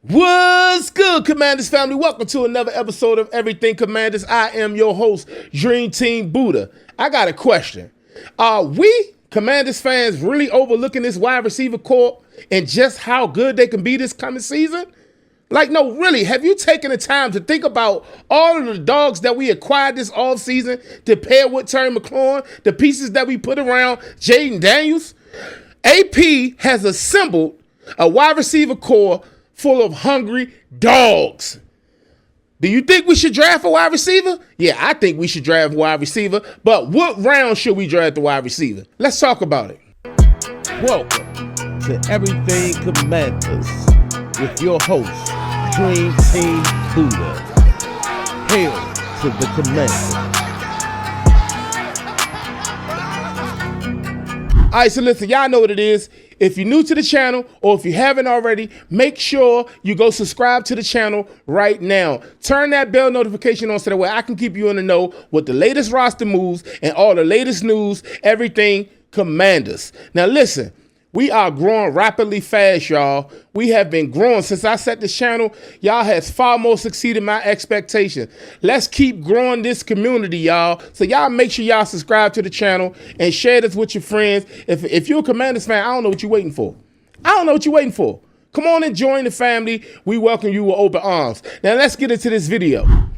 What's good, Commanders family? Welcome to another episode of Everything Commanders. I am your host, Dream Team Buddha. I got a question. Are we, Commanders fans, really overlooking this wide receiver corps and just how good they can be this coming season? Like, no, really, have you taken the time to think about all of the dogs that we acquired this offseason to pair with Terry McLaurin, the pieces that we put around Jaden Daniels? AP has assembled a wide receiver corps full of hungry dogs. Do you think we should draft a wide receiver? Yeah, I think we should draft a wide receiver, but what round should we draft the wide receiver? Let's talk about it. Welcome to Everything Commanders with your host, Dream Team Buddha. Hail to the Commanders. All right, so listen, y'all know what it is. If you're new to the channel or if you haven't already, make sure you go subscribe to the channel right now. Turn that bell notification on so that way I can keep you in the know with the latest roster moves and all the latest news, everything Commanders. Now listen, we are growing rapidly fast, y'all. We have been growing since I set this channel. Y'all has far more exceeded my expectations. Let's keep growing this community, y'all. So y'all make sure y'all subscribe to the channel and share this with your friends. If you're a Commanders fan, I don't know what you're waiting for. I don't know what you're waiting for. Come on and join the family. We welcome you with open arms. Now let's get into this video. All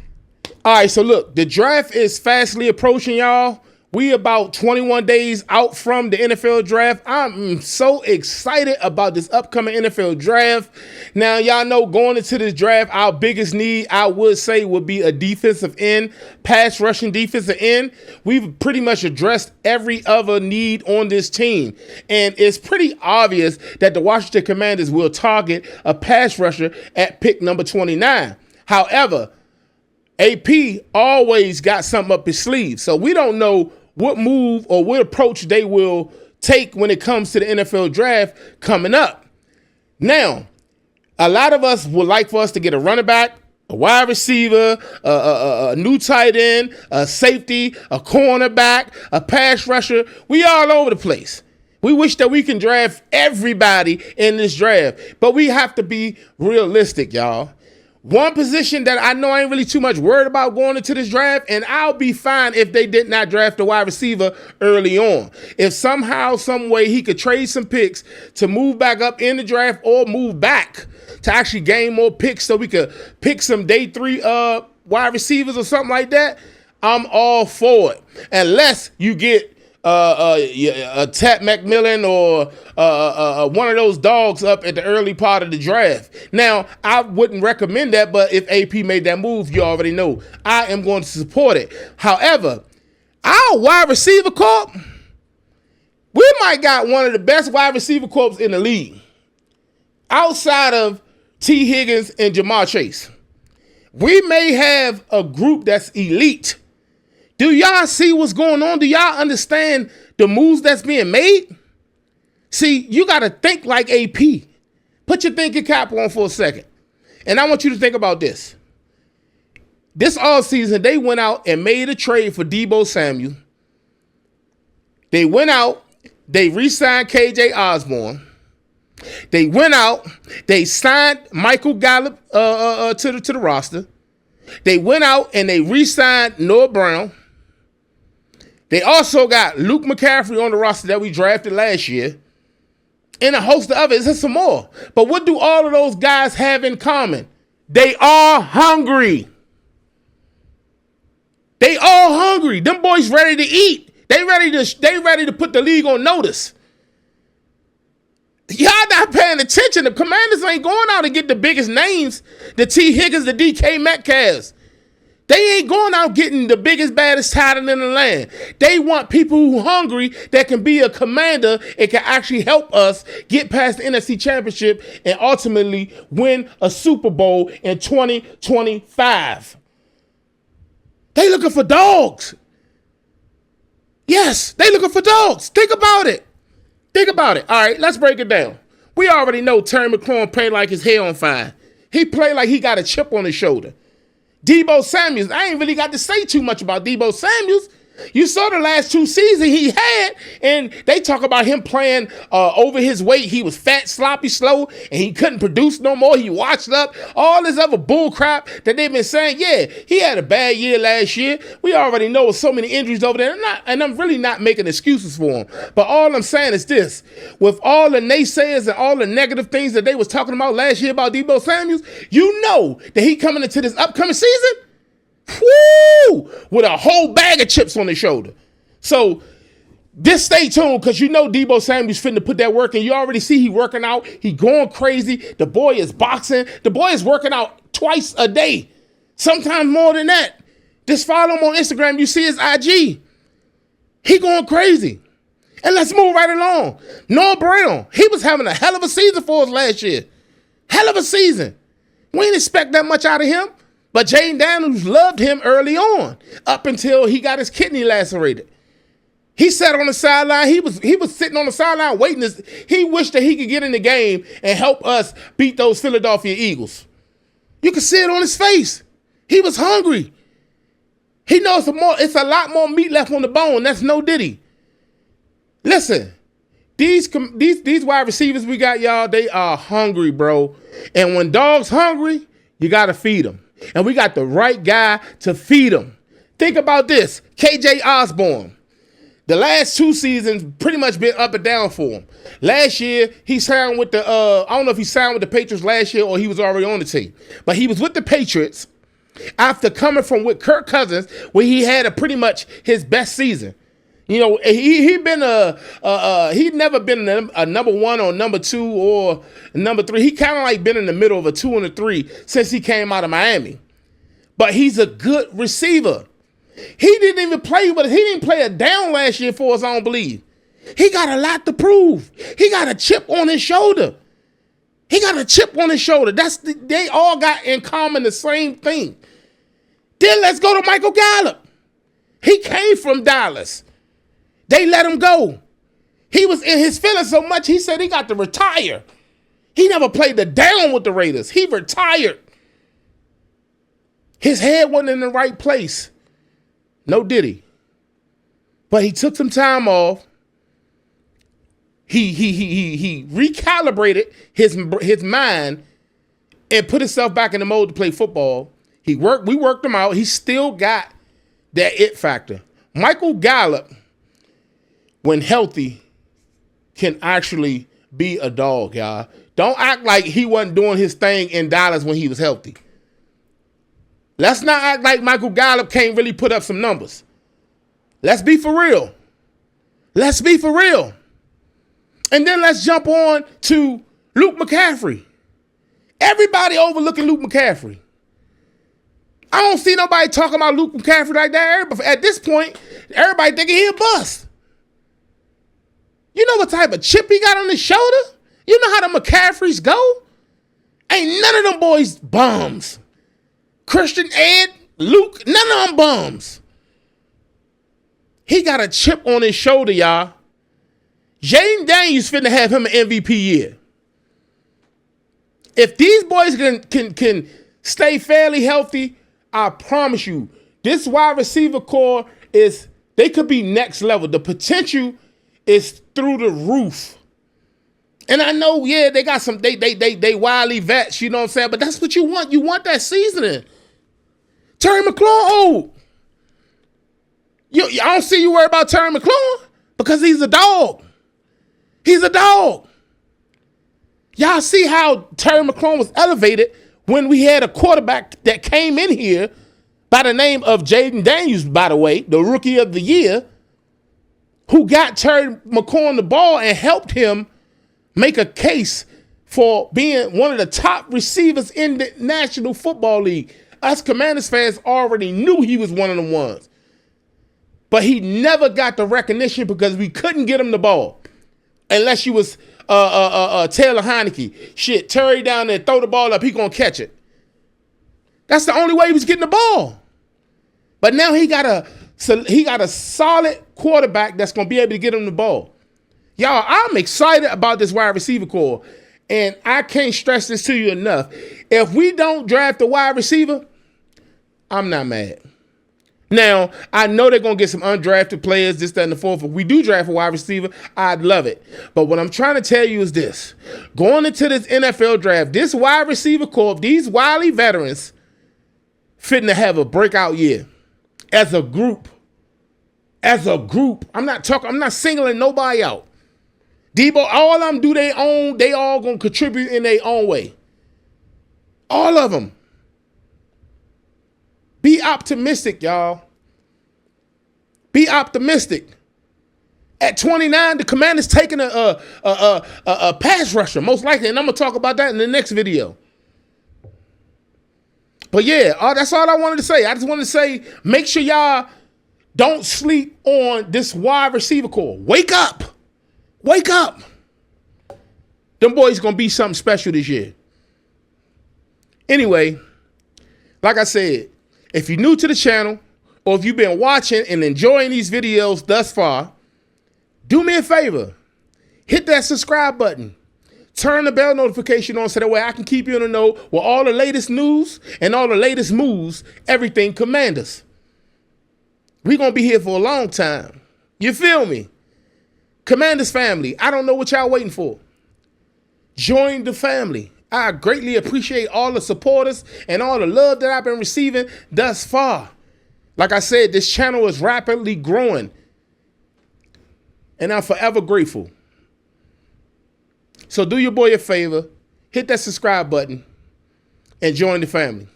right, so look, the draft is fastly approaching, y'all. We about 21 days out from the NFL draft. I'm so excited about this upcoming NFL draft. Now, y'all know going into this draft, our biggest need, I would say, would be a defensive end, pass rushing defensive end. We've pretty much addressed every other need on this team. And it's pretty obvious that the Washington Commanders will target a pass rusher at pick number 29. However, AP always got something up his sleeve. So we don't know what move or what approach they will take when it comes to the NFL draft coming up. Now, a lot of us would like for us to get a running back, a wide receiver, a new tight end, a safety, a cornerback, a pass rusher. We all over the place. We wish that we can draft everybody in this draft, but we have to be realistic, y'all. One position that I know I ain't really too much worried about going into this draft, and I'll be fine if they did not draft a wide receiver early on. If somehow, some way he could trade some picks to move back up in the draft or move back to actually gain more picks so we could pick some day 3 wide receivers or something like that, I'm all for it. Unless you get a Terry McLaurin or one of those dogs up at the early part of the draft. Now, I wouldn't recommend that, but if AP made that move, you already know I am going to support it. However, our wide receiver corps, we might got one of the best wide receiver corps in the league. Outside of T. Higgins and Jamar Chase, we may have a group that's elite. Do y'all see what's going on? Do y'all understand the moves that's being made? See, you got to think like AP. Put your thinking cap on for a second. And I want you to think about this. This offseason, they went out and made a trade for Deebo Samuel. They went out, they re-signed KJ Osborne. They went out, they signed Michael Gallup to the roster. They went out and they re-signed Noah Brown. They also got Luke McCaffrey on the roster that we drafted last year. And a host of others, and some more. But what do all of those guys have in common? They are hungry. They all hungry. Them boys ready to eat. They ready to put the league on notice. Y'all not paying attention. The Commanders ain't going out and get the biggest names, the T. Higgins, the DK Metcalfs. They ain't going out getting the biggest, baddest talent in the land. They want people who hungry that can be a commander and can actually help us get past the NFC Championship and ultimately win a Super Bowl in 2025. They looking for dogs. Yes, they looking for dogs. Think about it. Think about it. All right, let's break it down. We already know Terry McLaurin played like his hair on fire. He played like he got a chip on his shoulder. Deebo Samuel, I ain't really got to say too much about Deebo Samuel. You saw the last 2 seasons he had, and they talk about him playing over his weight. He was fat, sloppy, slow, and he couldn't produce no more. He washed up. All this other bull crap that they've been saying. Yeah, he had a bad year last year. We already know with so many injuries over there. And I'm really not making excuses for him. But all I'm saying is this. With all the naysayers and all the negative things that they was talking about last year about Deebo Samuel, you know that he coming into this upcoming season, whoo, with a whole bag of chips on his shoulder. So just stay tuned, because you know Deebo Samuel's finna put that work in. You already see he working out. He going crazy. The boy is boxing. The boy is working out twice a day, sometimes more than that. Just follow him on Instagram. You see his IG. He going crazy. And let's move right along. Noah Brown, he was having a hell of a season for us last year. Hell of a season. We didn't expect that much out of him. But Jaden Daniels loved him early on, up until he got his kidney lacerated. He sat on the sideline. He was sitting on the sideline waiting. He wished that he could get in the game and help us beat those Philadelphia Eagles. You could see it on his face. He was hungry. He knows it's a lot more meat left on the bone. That's no Diddy. Listen, these wide receivers we got, y'all, they are hungry, bro. And when dogs hungry, you got to feed them. And we got the right guy to feed him. Think about this. KJ Osborne. The last 2 seasons pretty much been up and down for him. Last year, he signed with the, I don't know if he signed with the Patriots last year or he was already on the team. But he was with the Patriots after coming from with Kirk Cousins, where he had pretty much his best season. You know, he'd never been a number 1 or number 2 or number 3. He kind of like been in the middle of a 2 and a 3 since he came out of Miami. But he's a good receiver. He didn't play a down last year for us, I don't believe. He got a lot to prove. He got a chip on his shoulder. They all got in common the same thing. Then let's go to Michael Gallup. He came from Dallas. They let him go. He was in his feelings so much, he said he got to retire. He never played the down with the Raiders. He retired. His head wasn't in the right place. No Diddy. But he took some time off. He recalibrated his mind and put himself back in the mode to play football. We worked him out. He still got that it factor. Michael Gallup, when healthy, can actually be a dog, y'all. Don't act like he wasn't doing his thing in Dallas when he was healthy. Let's not act like Michael Gallup can't really put up some numbers. Let's be for real. And then let's jump on to Luke McCaffrey. Everybody overlooking Luke McCaffrey. I don't see nobody talking about Luke McCaffrey like that. At this point, everybody thinking he a bust. You know what type of chip he got on his shoulder? You know how the McCaffreys go? Ain't none of them boys bums. Christian, Ed, Luke, none of them bums. He got a chip on his shoulder, y'all. Jaden Daniels finna have him an MVP year. If these boys can stay fairly healthy, I promise you, this wide receiver core they could be next level. The potential is through the roof. And I know, yeah, they got some, they wily vets, you know what I'm saying? But that's what you want. You want that seasoning. Terry McLaurin old. I don't see you worry about Terry McLaurin because he's a dog. He's a dog. Y'all see how Terry McLaurin was elevated when we had a quarterback that came in here by the name of Jaden Daniels, by the way, the rookie of the year, who got Terry McLaurin the ball and helped him make a case for being one of the top receivers in the National Football League. Us Commanders fans already knew he was one of the ones. But he never got the recognition because we couldn't get him the ball. Unless you was Taylor Heineke. Shit, Terry down there, throw the ball up, he gonna catch it. That's the only way he was getting the ball. But now he got a solid quarterback that's gonna be able to get him the ball. Y'all, I'm excited about this wide receiver core. And I can't stress this to you enough. If we don't draft a wide receiver, I'm not mad. Now, I know they're going to get some undrafted players, this, that, and the fourth. If we do draft a wide receiver, I'd love it. But what I'm trying to tell you is this. Going into this NFL draft, this wide receiver corps, these wily veterans, fitting to have a breakout year. As a group. I'm not singling nobody out. Deebo, all of them do their own, they all going to contribute in their own way. All of them. Be optimistic, y'all. Be optimistic. At 29, the Commanders taking a pass rusher, most likely, and I'm gonna talk about that in the next video. But yeah, that's all I wanted to say. I just wanted to say, make sure y'all don't sleep on this wide receiver core. Wake up. Wake up. Them boys gonna be something special this year. Anyway, like I said, if you're new to the channel, or if you've been watching and enjoying these videos thus far, do me a favor. Hit that subscribe button. Turn the bell notification on so that way I can keep you in the know with all the latest news and all the latest moves, everything Commanders. We're going to be here for a long time. You feel me? Commanders family, I don't know what y'all waiting for. Join the family. I greatly appreciate all the supporters and all the love that I've been receiving thus far. Like I said, this channel is rapidly growing, and I'm forever grateful. So do your boy a favor, hit that subscribe button, and join the family.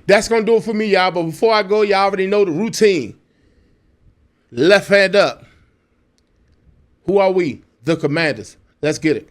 That's going to do it for me, y'all. But before I go, y'all already know the routine. Left hand up. Who are we? The Commanders. Let's get it.